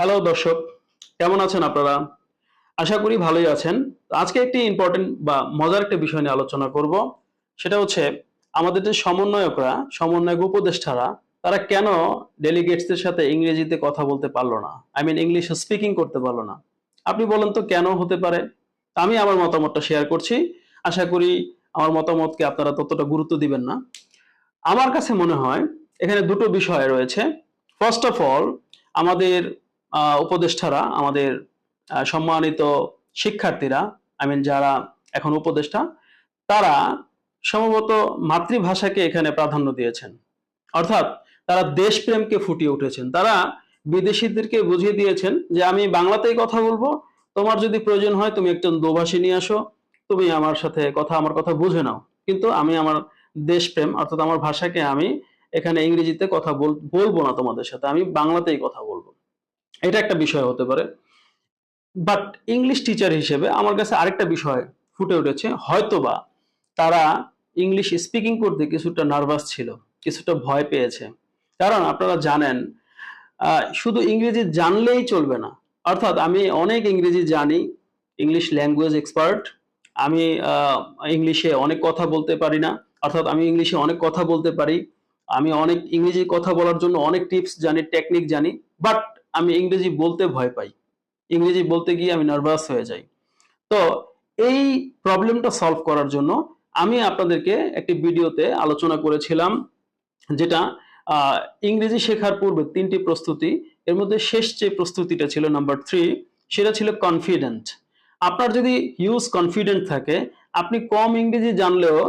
Hello দর্শক, কেমন আছেন আপনারা? আশা করি ভালোই আছেন। তো আজকে একটি ইম্পর্টেন্ট বা মজার একটা বিষয় নিয়ে আলোচনা করব। সেটা হচ্ছে আমাদের যে সমন্বয়করা, সমন্বয়ক উপদেষ্টারা তারা কেন ডেলিগেটসদের সাথে ইংরেজিতে কথা বলতে পারলো না? আই মিন ইংলিশ স্পিকিং করতে পারলো না। আপনি বলেন তো কেন হতে পারে? আমি আমার মতামতটা শেয়ার করছি। আশা করি আমার মতামতকে আপনারা ততটা গুরুত্ব দিবেন না। আমার কাছে মনে হয় এখানে দুটো বিষয় রয়েছে। ফার্স্ট অফ অল, আমাদের উপদেষ্টারা, আমাদের সম্মানিত শিক্ষার্থীরা, আই মিন যারা এখন উপদেষ্টা, তারা সম্ভবত মাতৃভাষাকে এখানে প্রাধান্য দিয়েছেন। অর্থাৎ তারা দেশপ্রেমকে ফুটিয়ে উঠেছেন। তারা বিদেশিদেরকে বুঝিয়ে দিয়েছেন যে আমি বাংলাতেই কথা বলবো, তোমার যদি প্রয়োজন হয় তুমি একজন দোভাষী নিয়ে আসো, তুমি আমার সাথে আমার কথা বুঝে নাও, কিন্তু আমি আমার দেশপ্রেম অর্থাৎ আমার ভাষাকে আমি এখানে ইংরেজিতে কথা বলবো না, তোমাদের সাথে আমি বাংলাতেই কথা বলবো। এটা একটা বিষয় হতে পারে। বাট ইংলিশ টিচার হিসেবে আমার কাছে আরেকটা বিষয় ফুটে উঠেছে, হয়তোবা তারা ইংলিশ স্পিকিং করতে কিছুটা নার্ভাস ছিল, কিছুটা ভয় পেয়েছে। কারণ আপনারা জানেন, শুধু ইংরেজি জানলেই চলবে না। অর্থাৎ আমি অনেক ইংরেজি জানি, ইংলিশ ল্যাঙ্গুয়েজ এক্সপার্ট, আমি ইংলিশে অনেক কথা বলতে পারি না, অর্থাৎ আমি ইংলিশে অনেক কথা বলতে পারি, আমি অনেক ইংরেজি কথা বলার জন্য অনেক টিপস জানি, টেকনিক জানি, বাট আমি ইংরেজি বলতে ভয় পাই। ইংরেজি বলতে গিয়ে আমি নার্ভাস হয়ে যাই। তো এই প্রবলেমটা সলভ করার জন্য আমি আপনাদেরকে একটি ভিডিওতে আলোচনা করেছিলাম, যেটা ইংরেজি শেখার পূর্বে ৩টি প্রস্তুতি। এর মধ্যে শেষ যে প্রস্তুতিটা ছিল নাম্বার 3, সেটা ছিল কনফিডেন্ট। আপনার যদি হিউজ কনফিডেন্ট থাকে, আপনি কম ইংরেজি জানলেও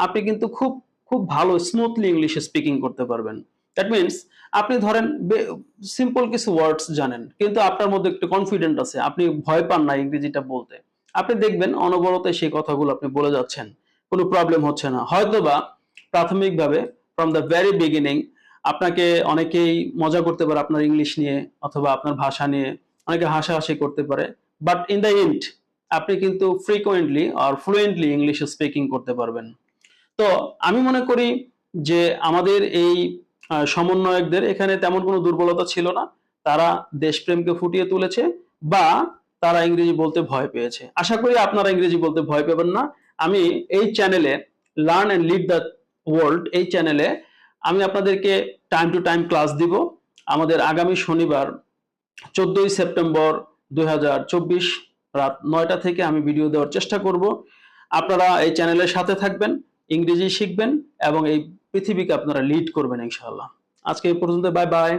আপনি কিন্তু খুব খুব ভালো স্মুথলি ইংলিশ স্পিকিং করতে পারবেন। দ্যাট মিনস আপনি ধরেন সিম্পল কিছু ওয়ার্ডস জানেন, কিন্তু আপনার মধ্যে একটু কনফিডেন্ট আছে, আপনি ভয় পান না ইংরেজিটা বলতে। আপনি দেখবেন অনবরত সেই কথাগুলো আপনি বলে যাচ্ছেন, কোনো প্রবলেম হচ্ছে না। হয়তোবা প্রাথমিকভাবে ফ্রম দ্য ভেরি বিগিনিং আপনাকে অনেকেই মজা করতে পারে আপনার ইংলিশ নিয়ে অথবা আপনার ভাষা নিয়ে, অনেকে হাসাহাসি করতে পারে, বাট ইন দ্য এন্ড আপনি কিন্তু ফ্রিকোয়েন্টলি আর ফ্লুয়েন্টলি ইংলিশ স্পিকিং করতে পারবেন। তো আমি মনে করি যে আমাদের এই সমন্বয়কদের এখানে তেমন কোনো দুর্বলতা ছিল না। তারা দেশপ্রেমকে ফুটিয়ে তুলেছে, বা তারা ইংরেজি বলতে ভয় পেয়েছে। আশা করি আপনারা ইংরেজি বলতে ভয় পাবেন না। আমি এই চ্যানেলে learn and lead the world, এই চ্যানেলে আমি আপনাদেরকে টাইম টু টাইম ক্লাস দিব। আমাদের আগামী শনিবার 14ই সেপ্টেম্বর 2024 রাত 9টা থেকে আমি ভিডিও দেওয়ার চেষ্টা করব। আপনারা এই চ্যানেলের সাথে থাকবেন, ইংরেজি শিখবেন এবং এই পৃথিবীকে আপনারা লিড করবেন ইনশাআল্লাহ। আজকে এই পর্যন্ত, বাই বাই।